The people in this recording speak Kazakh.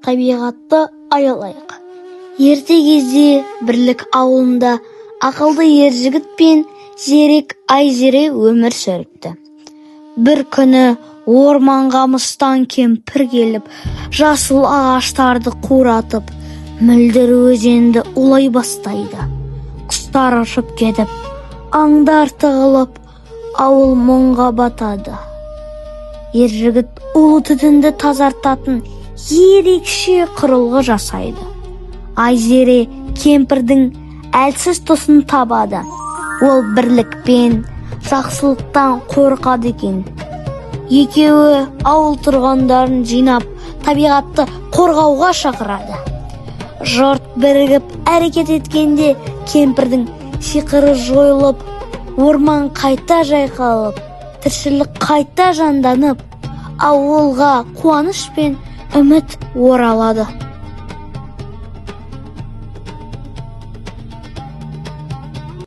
табиғатты аялайық. Ерте кезде Бірлік ауылында ақылды ер жігіт пен зерек Айзере өмір сүріпті. Бір күні орманға мыстан кемпір келіп, жасыл ағаштарды қуратып, мөлдір өзенді улай бастайды. Құстар ұшып кетіп, аңдар тығылып, ауыл мұңға батады. Ер жігіт улы түтінді тазартатын ерекше құрылғы жасайды. Айзере кемпірдің әлсіз тұсын табады. Ол бірлікпен, жақсылықтан қорқады екен. Екеуі ауыл тұрғындарын жинап, табиғатты қорғауға шақырады. Жұрт бірігіп әрекет еткенде кемпірдің сиқыры жойылып, орман қайта жайқалып, тіршілік қайта жанданып, ауылға қуаныш пен үміт оралады.